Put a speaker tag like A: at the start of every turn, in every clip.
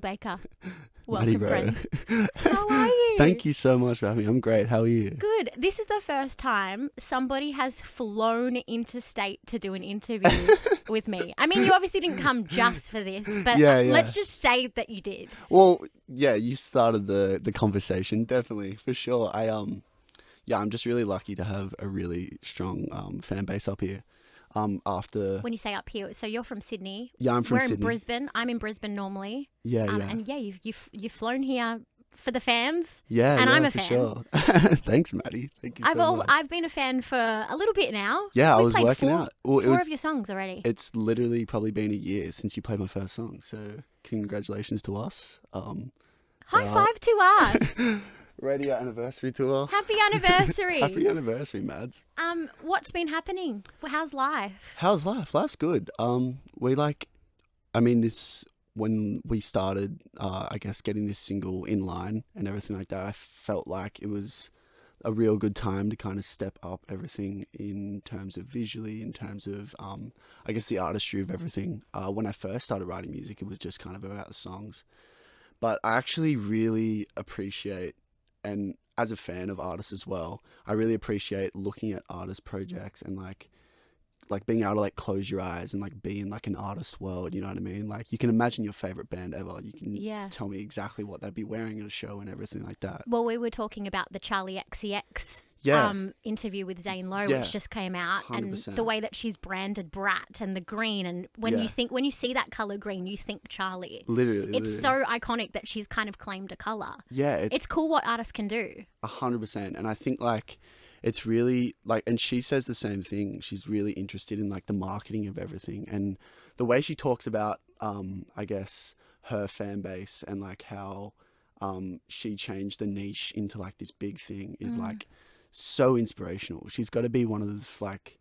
A: Baker.
B: Maddy
A: Welcome,
B: Rowe.
A: friend. How are you?
B: Thank you so much for having me. I'm great. How are you?
A: Good. This is the first time somebody has flown interstate to do an interview with me. I mean, you obviously didn't come just for this, but
B: Yeah.
A: let's just say that you did.
B: Well, yeah, you started the conversation, definitely, for sure. I'm just really lucky to have a really strong fan base up here. After
A: When you say up here, so you're from Sydney.
B: Yeah, I'm from
A: We're
B: Sydney.
A: in Brisbane. I'm in Brisbane normally.
B: Yeah.
A: And yeah, you've flown here for the fans.
B: Yeah,
A: and
B: yeah,
A: I'm a
B: for
A: fan.
B: sure. Thanks, Maddy. Thank you so much.
A: I've been a fan for a little bit now.
B: Yeah, I
A: We've
B: was
A: played
B: working out. Well,
A: four of your songs already.
B: It's literally probably been a year since you played my first song, so congratulations to us.
A: High five to us.
B: Radio anniversary tour.
A: Happy anniversary.
B: Happy anniversary, Mads.
A: What's been happening? Well, how's life?
B: How's life? Life's good. When we started, I guess, getting this single in line and everything like that, I felt like it was a real good time to kind of step up everything in terms of visually, in terms of, I guess, the artistry of everything. When I first started writing music, it was just kind of about the songs. But I actually really appreciate, and as a fan of artists as well, I really appreciate looking at artist projects and like being able to like close your eyes and like be in like an artist world, you know what I mean? Like you can imagine your favorite band ever. You can tell me exactly what they'd be wearing at a show and everything like that.
A: Well, we were talking about the Charlie XCX interview with Zane Lowe, which just came out,
B: 100%.
A: and the way that she's branded Brat and the green, and when you see that color green, you think Charlie.
B: Literally,
A: it's so iconic that she's kind of claimed a color.
B: Yeah,
A: it's cool what artists can do.
B: 100%, and I think like it's really like, and she says the same thing. She's really interested in like the marketing of everything, and the way she talks about, I guess, her fan base and like how she changed the niche into like this big thing is like so inspirational. She's got to be one of like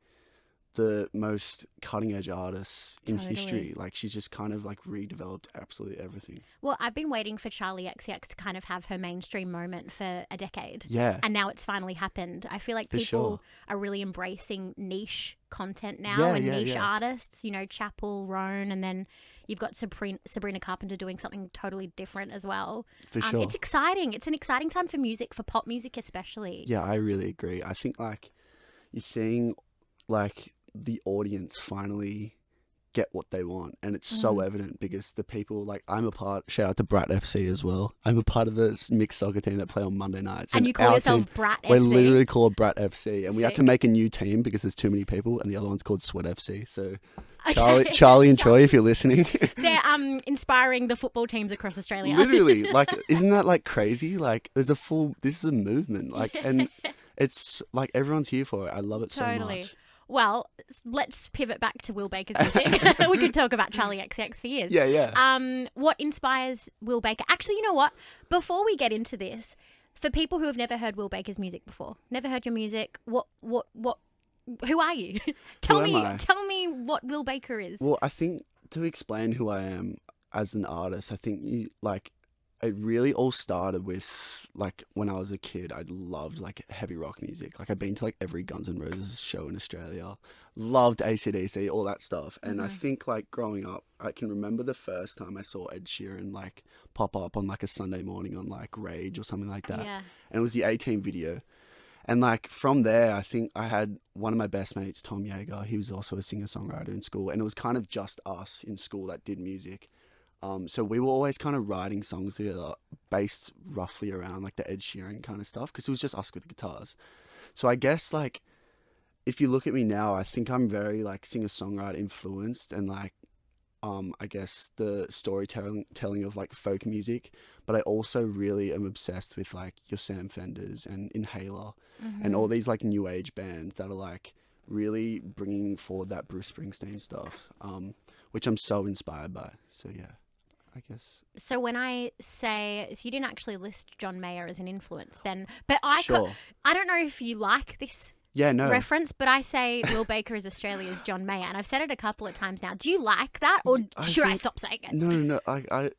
B: the most cutting edge artists in history. Like she's just kind of like redeveloped absolutely everything.
A: Well, I've been waiting for Charlie XCX to kind of have her mainstream moment for a decade.
B: Yeah.
A: And now it's finally happened. I feel like people are really embracing niche content now and niche artists, you know, Chapel, Roan, and then you've got Sabrina Carpenter doing something totally different as well.
B: For sure.
A: It's exciting. It's an exciting time for music, for pop music especially.
B: Yeah, I really agree. I think like you're seeing like the audience finally get what they want, and it's so evident because the people like shout out to Brat FC as well. I'm a part of the mixed soccer team that play on Monday nights,
A: and you call yourself
B: team,
A: Brat FC.
B: We're literally called Brat FC, and we had to make a new team because there's too many people, and the other one's called Sweat FC. So Charlie and Troy, if you're listening,
A: they're inspiring the football teams across Australia.
B: Literally, like, isn't that like crazy? Like this is a movement, like, and it's like everyone's here for it. I love it so much.
A: Well, let's pivot back to Will Baker's music. We could talk about Charlie XCX for years.
B: Yeah.
A: What inspires Will Baker? Actually, you know what? Before we get into this, for people who have never heard Will Baker's music before, never heard your music, who are you? Tell me what Will Baker is.
B: Well, I think to explain who I am as an artist, I think it really all started with like when I was a kid. I loved like heavy rock music. Like I'd been to like every Guns N' Roses show in Australia, loved AC/DC, all that stuff. And I think like growing up, I can remember the first time I saw Ed Sheeran like pop up on like a Sunday morning on like Rage or something like that.
A: Yeah.
B: And it was the 18 video. And like from there, I think I had one of my best mates, Tom Yeager. He was also a singer-songwriter in school, and it was kind of just us in school that did music. So we were always kind of writing songs together based roughly around like the Ed Sheeran kind of stuff, because it was just us with the guitars. So I guess like if you look at me now, I think I'm very like singer-songwriter influenced, and like I guess the storytelling of like folk music, but I also really am obsessed with like your Sam Fenders and Inhaler and all these like new age bands that are like really bringing forward that Bruce Springsteen stuff, which I'm so inspired by. So yeah, I guess.
A: So when I say, so you didn't actually list John Mayer as an influence then, but I don't know if you like this reference, but I say Will Baker is Australia's John Mayer, and I've said it a couple of times now. Do you like that, or should I stop saying it?
B: No. I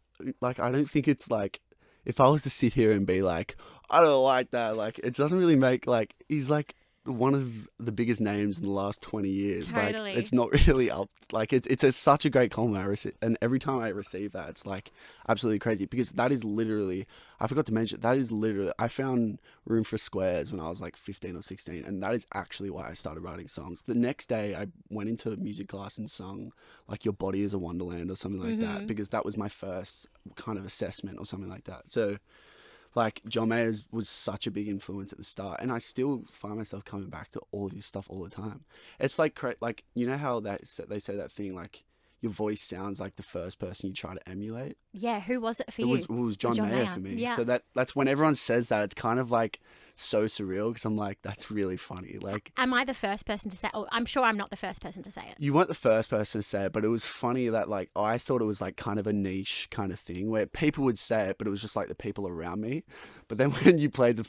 B: don't think it's like, if I was to sit here and be like, I don't like that, like it doesn't really make like, he's like one of the biggest names in the last 20 years.
A: Totally.
B: Like, it's not really up. Like, such a great compliment I receive, and every time I receive that, it's like absolutely crazy, because that is literally, I forgot to mention, that is literally, I found Room for Squares when I was like 15 or 16, and that is actually why I started writing songs. The next day I went into music class and sung like Your Body is a Wonderland or something like that, because that was my first kind of assessment or something like that. So like, John Mayer was such a big influence at the start, and I still find myself coming back to all of his stuff all the time. It's like you know how they say that thing, like, your voice sounds like the first person you try to emulate.
A: Yeah, who was it for you?
B: It was John Mayer for me.
A: Yeah.
B: So that's when everyone says that, it's kind of like so surreal, because I'm like, that's really funny. Like,
A: am I the first person to say it? Oh, I'm sure I'm not the first person to say it.
B: You weren't the first person to say it, but it was funny that, like, I thought it was like kind of a niche kind of thing where people would say it, but it was just like the people around me. But then when you played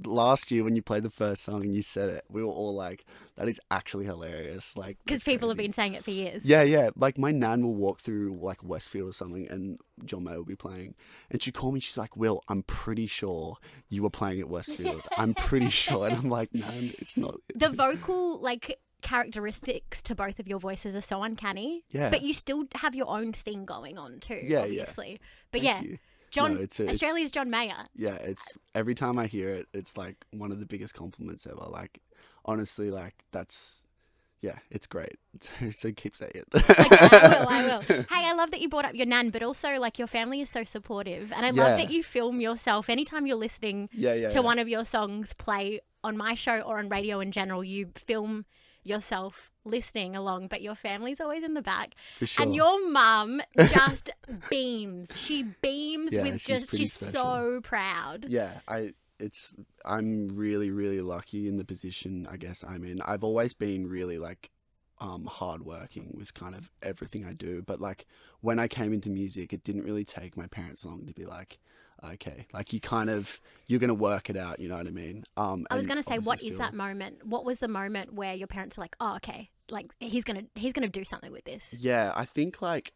B: last year when you played the first song and you said it, we were all like, that is actually hilarious. Like,
A: because people have been saying it for years.
B: Yeah. Like, my nan will walk through like Westfield or something, and John Mayer will be playing, and she'd call me. She's like, Will, I'm pretty sure you were playing at Westfield. I'm pretty sure. And I'm like, Nan, it's not.
A: The vocal, like, characteristics to both of your voices are so uncanny.
B: Yeah.
A: But you still have your own thing going on too, obviously.
B: Yeah.
A: But
B: Thank you.
A: John, Australia's John Mayer.
B: Yeah, it's every time I hear it, it's like one of the biggest compliments ever. Like, honestly, like, it's great. So keep saying it.
A: Okay, I will. Hey, I love that you brought up your nan, but also, like, your family is so supportive, and I love that you film yourself anytime you're listening to one of your songs play on my show or on radio in general. You film yourself listening along, but your family's always in the back.
B: For sure.
A: And your mum just beams. She beams with she's so proud.
B: Yeah, I'm really, really lucky in the position, I guess, I'm in. I've always been really, like, hardworking with kind of everything I do, but, like, when I came into music, it didn't really take my parents long to be like, okay, like, you're gonna work it out, you know what I mean?
A: I was gonna say, what is that moment? What was the moment where your parents were like, oh, okay, like, he's gonna do something with this?
B: Yeah, I think, like,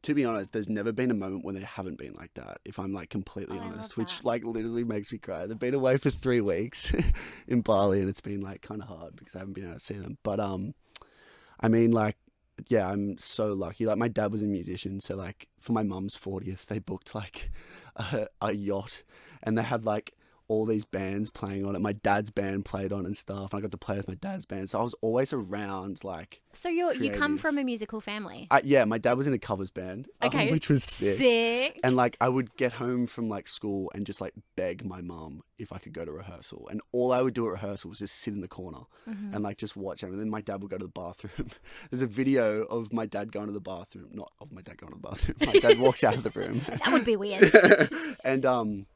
B: to be honest, there's never been a moment when they haven't been like that, if I'm, like, completely honest, which, like, literally makes me cry. They've been away for 3 weeks in Bali, and it's been, like, kind of hard because I haven't been able to see them. But, I mean, like, yeah, I'm so lucky. Like, my dad was a musician, so, like, for my mum's 40th, they booked, like, a yacht, and they had, like, all these bands playing on it. My dad's band played on and stuff, and I got to play with my dad's band, so I was always around, like,
A: so you come from a musical family?
B: Yeah, my dad was in a covers band, which was sick. And, like, I would get home from, like, school and just, like, beg my mum if I could go to rehearsal, and all I would do at rehearsal was just sit in the corner and, like, just watch them. And then my dad would go to the bathroom. There's a video of my dad going to the bathroom, not of my dad going to the bathroom. My dad walks out of the room.
A: That would be weird.
B: And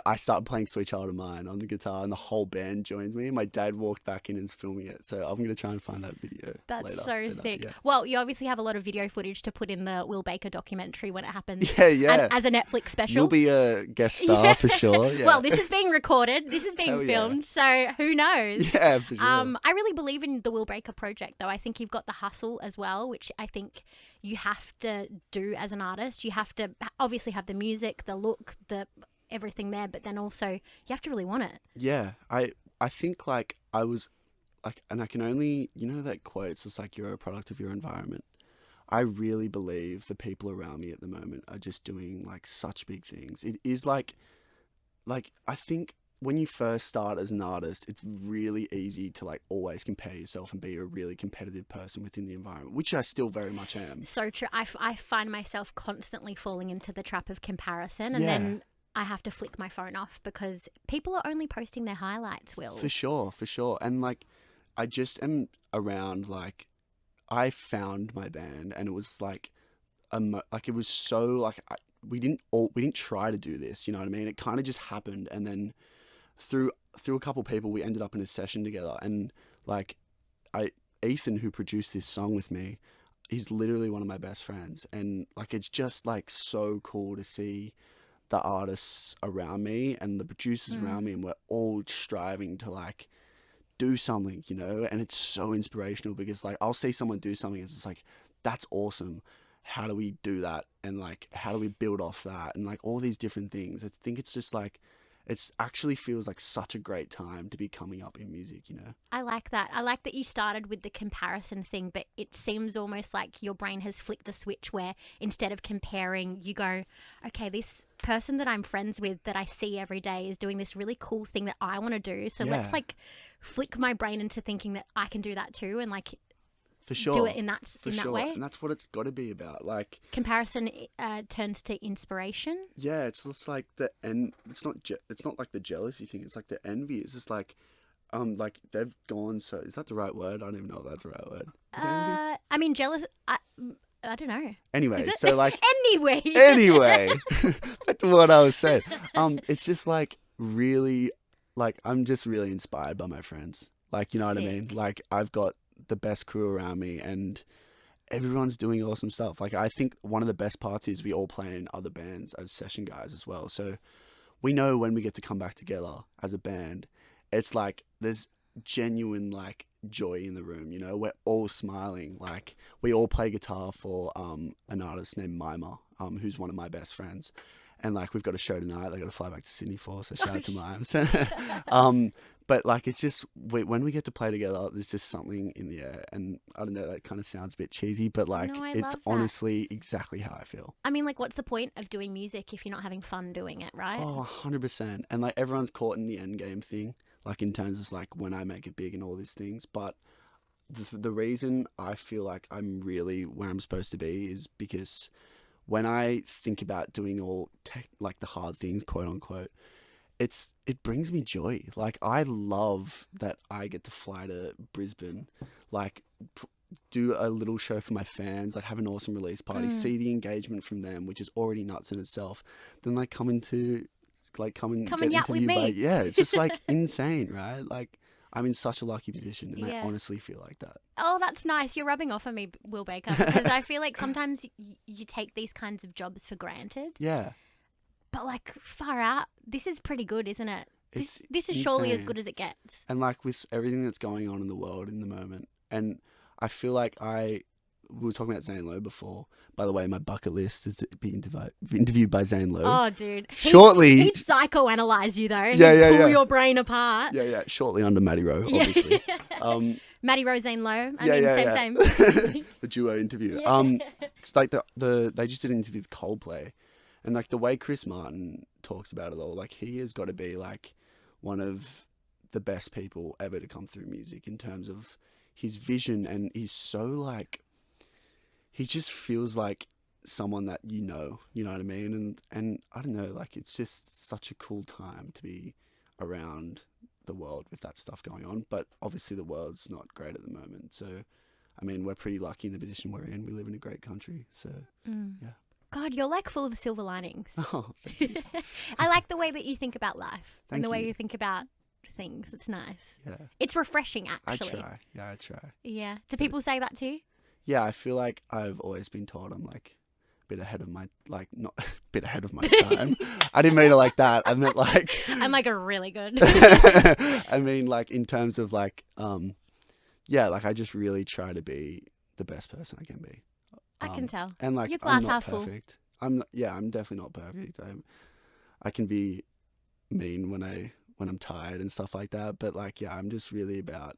B: I started playing Sweet Child of Mine on the guitar, and the whole band joins me. My dad walked back in and is filming it, so I'm going to try and find that video.
A: That's
B: later.
A: so sick. Yeah. Well, you obviously have a lot of video footage to put in the Will Baker documentary when it happens.
B: Yeah.
A: As a Netflix special.
B: You'll be a guest star for sure. Yeah.
A: Well, this is being recorded. This is being filmed, so who knows?
B: Yeah, for sure.
A: I really believe in the Will Baker project, though. I think you've got the hustle as well, which I think you have to do as an artist. You have to obviously have the music, the look, the everything there, but then also you have to really want it.
B: Yeah, I think, like, I was like, and I can only, you know that quote, it's just like, you're a product of your environment. I really believe the people around me at the moment are just doing, like, such big things. It is like I think when you first start as an artist, it's really easy to, like, always compare yourself and be a really competitive person within the environment, which I still very much am.
A: So true. I find myself constantly falling into the trap of comparison, and then I have to flick my phone off because people are only posting their highlights, Will.
B: For sure. And, like, I just am around, like, I found my band, and it was like, it was so, like, we didn't try to do this, you know what I mean? It kind of just happened, and then through a couple people, we ended up in a session together, and, like, Ethan, who produced this song with me, he's literally one of my best friends, and, like, it's just, like, so cool to see the artists around me and the producers around me, and we're all striving to, like, do something, you know, and it's so inspirational because, like, I'll see someone do something and it's just like, that's awesome. How do we do that? And, like, how do we build off that? And, like, all these different things. I think it's just, like, It's actually feels like such a great time to be coming up in music, you know?
A: I like that. I like that you started with the comparison thing, but it seems almost like your brain has flicked a switch where instead of comparing, you go, okay, this person that I'm friends with that I see every day is doing this really cool thing that I want to do. So let's like flick my brain into thinking that I can do that too, and like
B: for sure
A: do it in that way.
B: And that's what it's got to be about. Like
A: comparison turns to inspiration.
B: Yeah, it's like it's not like the jealousy thing. It's like the envy. It's just like they've gone. So is that the right word? I don't even know if that's the right word. Is it envy?
A: I mean, jealous. I don't know.
B: Anyway, so like
A: anyway,
B: back to what I was saying. It's just like really, like I'm just really inspired by my friends. Like, you know what I mean? Like I've got the best crew around me, and everyone's doing awesome stuff. Like I think one of the best parts is we all play in other bands as session guys as well. So we know when we get to come back together as a band, it's like there's genuine like joy in the room, you know? We're all smiling. Like we all play guitar for an artist named Mima, who's one of my best friends. And like we've got a show tonight. They got to fly back to Sydney for, so shout out to Mimes. But like it's just when we get to play together, there's just something in the air. And I don't know, that kind of sounds a bit cheesy, but like it's honestly exactly how I feel.
A: I mean, like what's the point of doing music if you're not having fun doing it, right?
B: Oh, 100%. And like everyone's caught in the end game thing, like in terms of like when I make it big and all these things. But the reason I feel like I'm really where I'm supposed to be is because when I think about doing all like the hard things, quote unquote, it brings me joy. Like I love that I get to fly to Brisbane, like do a little show for my fans, like have an awesome release party, see the engagement from them, which is already nuts in itself. Then like come and get interviewed by, yeah, it's just like insane, right? Like I'm in such a lucky position, and I honestly feel like that.
A: Oh, that's nice. You're rubbing off on me, Will Baker, because I feel like sometimes you take these kinds of jobs for granted.
B: Yeah.
A: But like far out, this is pretty good, isn't it? This is
B: insane.
A: Surely as good as it gets.
B: And like with everything that's going on in the world in the moment, and I feel like we were talking about Zane Lowe before. By the way, my bucket list is to be interviewed by Zane Lowe.
A: Oh, dude.
B: Shortly.
A: He'd psychoanalyze you, though.
B: Yeah,
A: pull your brain apart.
B: Yeah. Shortly under Maddy Rowe, obviously.
A: Maddy Rowe, Zane Lowe. Same.
B: The duo interview. It's like they just did an interview with Coldplay. And like the way Chris Martin talks about it all, like he has got to be like one of the best people ever to come through music in terms of his vision. And he's so like, he just feels like someone that you know what I mean? And I don't know, like it's just such a cool time to be around the world with that stuff going on. But obviously the world's not great at the moment. So, I mean, we're pretty lucky in the position we're in. We live in a great country. So, yeah.
A: God, you're like full of silver linings.
B: Oh, thank you.
A: I like the way that you think about life and the way you think about things. It's nice.
B: Yeah.
A: It's refreshing, actually.
B: I try.
A: Yeah. Do people say that too?
B: Yeah, I feel like I've always been told I'm like a bit ahead of my, like not a bit ahead of my time. I didn't mean it like that. I meant like.
A: I'm like a really good.
B: I mean like in terms of like, like I just really try to be the best person I can be.
A: I can tell.
B: And like,
A: your glass
B: I'm not
A: half
B: perfect. I'm definitely not perfect. I can be mean when I'm tired and stuff like that. But like, yeah, I'm just really about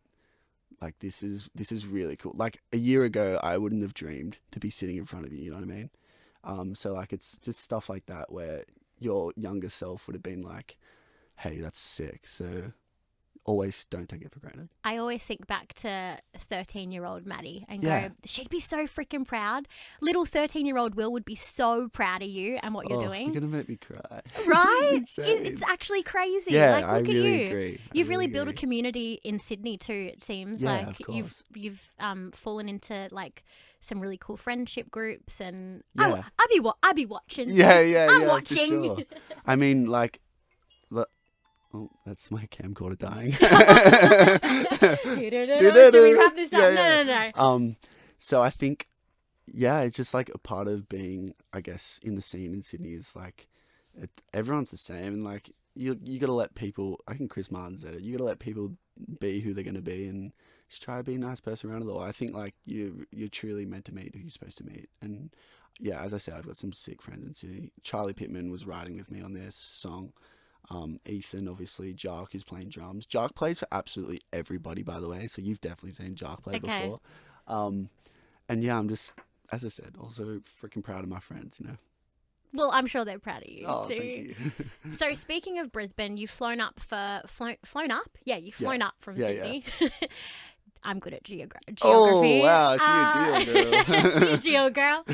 B: like, this is really cool. Like a year ago, I wouldn't have dreamed to be sitting in front of you. You know what I mean? So like, it's just stuff like that where your younger self would have been like, hey, that's sick. So always don't take it for granted.
A: I always think back to 13-year-old Maddy and go, she'd be so freaking proud. Little 13-year-old Will would be so proud of you and what you're doing.
B: You're going to make me cry.
A: Right? It's actually crazy.
B: Yeah,
A: like, look
B: I really
A: at you.
B: agree.
A: You've really built a community in Sydney too, it seems.
B: Yeah,
A: like
B: of course.
A: you've fallen into like some really cool friendship groups and
B: yeah.
A: I'd be watching.
B: I'm
A: watching.
B: For sure. I mean, like, oh, that's my camcorder dying.
A: Should we wrap this up? No.
B: So I think, it's just like a part of being, I guess, in the scene in Sydney is like, everyone's the same. And like, you got to let people, I think Chris Martin said it, you got to let people be who they're going to be and just try to be a nice person around it all. I think like you're truly meant to meet who you're supposed to meet. And yeah, as I said, I've got some sick friends in Sydney. Charlie Pittman was riding with me on this song. Ethan, obviously, Jark, who's playing drums. Jark plays for absolutely everybody, by the way, so you've definitely seen Jark play before. And yeah, I'm just, as I said, also freaking proud of my friends, you know.
A: Well, I'm sure they're proud of you
B: too.
A: Thank
B: you.
A: So speaking of Brisbane, you've flown up? Yeah, you've flown up from Sydney. Yeah. I'm good at geography.
B: Oh, wow. She's a geo girl.
A: She's a geo girl.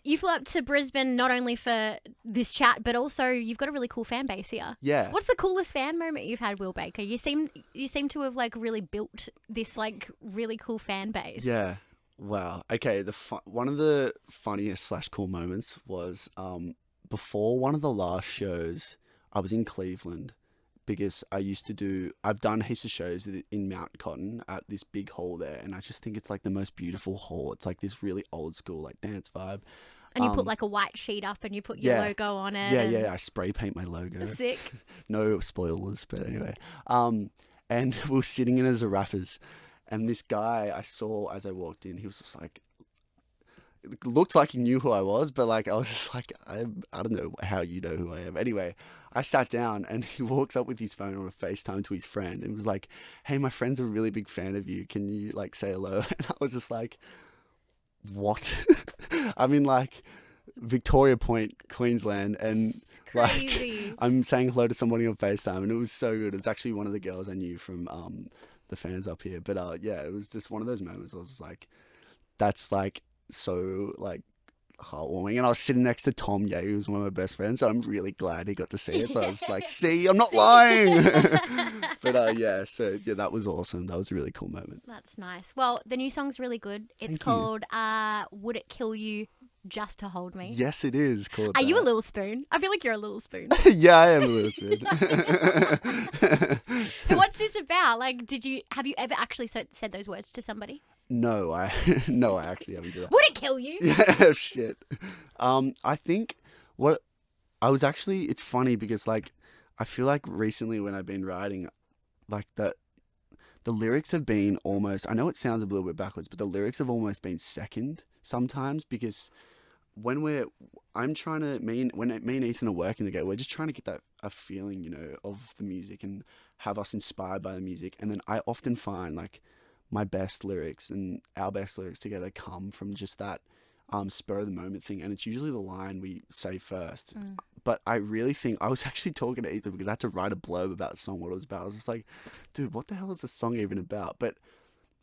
A: You flew up to Brisbane not only for this chat, but also you've got a really cool fan base here.
B: Yeah.
A: What's the coolest fan moment you've had, Will Baker? You seem to have like really built this like really cool fan base.
B: Yeah. Wow. Okay. One of the funniest / cool moments was before one of the last shows, I was in Cleveland. Because I've done heaps of shows in Mount Cotton at this big hall there, and I just think it's like the most beautiful hall. It's like this really old school like dance vibe.
A: And you put like a white sheet up and you put your logo on it.
B: Yeah. I spray paint my logo.
A: Sick.
B: No spoilers, but anyway. And we were sitting in as a rappers, and this guy I saw as I walked in, he was just like, it looked like he knew who I was, but like I was just like, I don't know how you know who I am. Anyway, I sat down and he walks up with his phone on a FaceTime to his friend and was like, hey, my friend's a really big fan of you. Can you like say hello? And I was just like, what? I'm in like Victoria Point, Queensland, and like I'm saying hello to somebody on FaceTime, and it was so good. It's actually one of the girls I knew from the fans up here. But yeah, it was just one of those moments. I was just like, that's like so like heartwarming. And I was sitting next to Tom Ye, who's one of my best friends, so I'm really glad he got to see it. So I was like, see, I'm not lying. But yeah, so yeah, that was awesome. That was a really cool moment.
A: That's nice. Well, the new song's really good. It's called Would It Kill You Just to Hold Me?
B: Yes, it is called
A: Are you a little spoon? I feel like you're a little spoon.
B: Yeah, I am a little spoon.
A: What's this about? Like, have you ever actually said those words to somebody?
B: No, I actually haven't done that.
A: Would it kill you?
B: Yeah, shit. I think it's funny because like I feel like recently when I've been writing, like the lyrics have been almost, I know it sounds a little bit backwards, but the lyrics have almost been second sometimes, because when me and Ethan are working together, we're just trying to get that a feeling, you know, of the music and have us inspired by the music. And then I often find like my best lyrics and our best lyrics together come from just that spur of the moment thing, and it's usually the line we say first. But I really think, I was actually talking to Ethan because I had to write a blurb about the song, what it was about. I was just like, dude, what the hell is this song even about? But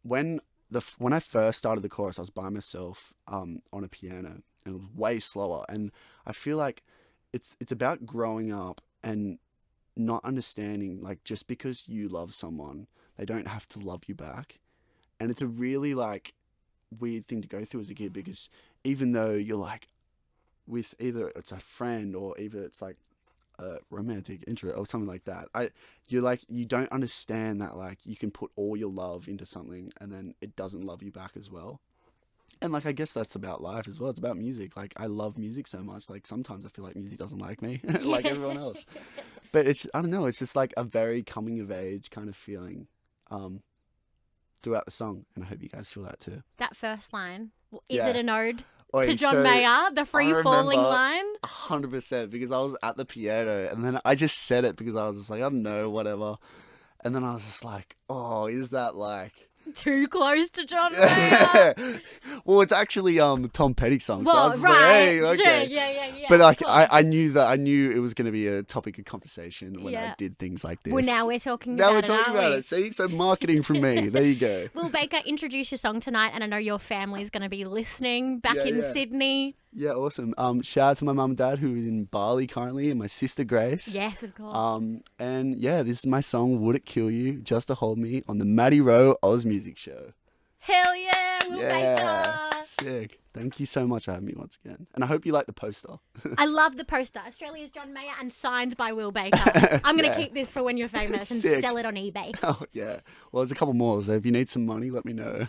B: when I first started the chorus, I was by myself on a piano, and it was way slower. And I feel like it's about growing up and not understanding, like, just because you love someone, they don't have to love you back. And it's a really like weird thing to go through as a kid, because even though you're like with either it's a friend or either it's like a romantic interest or something like that, you don't understand that like you can put all your love into something and then it doesn't love you back as well. And like I guess that's about life as well. It's about music. Like I love music so much. Like sometimes I feel like music doesn't like me, like everyone else. But I don't know. It's just like a very coming of age kind of feeling. Throughout the song, and I hope you guys feel that too.
A: That first line, is it an ode to John Mayer, the free falling line?
B: 100%, because I was at the piano and then I just said it because I was just like, I don't know, whatever. And then I was just like, oh, is that like
A: too close to John Mayer?
B: Well, it's actually Tom Petty's song.
A: Well,
B: so I was
A: right,
B: like, hey, okay.
A: Sure, yeah.
B: But like, I knew it was going to be a topic of conversation when I did things like this.
A: Well, now we're talking about it.
B: See, so marketing from me. There you go.
A: Will Baker, introduce your song tonight, and I know your family's going to be listening back in Sydney.
B: Yeah, awesome. Shout out to my mum and dad who is in Bali currently, and my sister Grace.
A: Yes, of course.
B: And yeah, this is my song "Would It Kill You Just to Hold Me" on the Maddy Rowe Oz Music Show.
A: Hell yeah, Will Baker.
B: Sick. Thank you so much for having me once again. And I hope you like the poster.
A: I love the poster. Australia's John Mayer and signed by Will Baker. I'm going to keep this for when you're famous and sell it on eBay.
B: Oh, yeah. Well, there's a couple more, so if you need some money, let me know.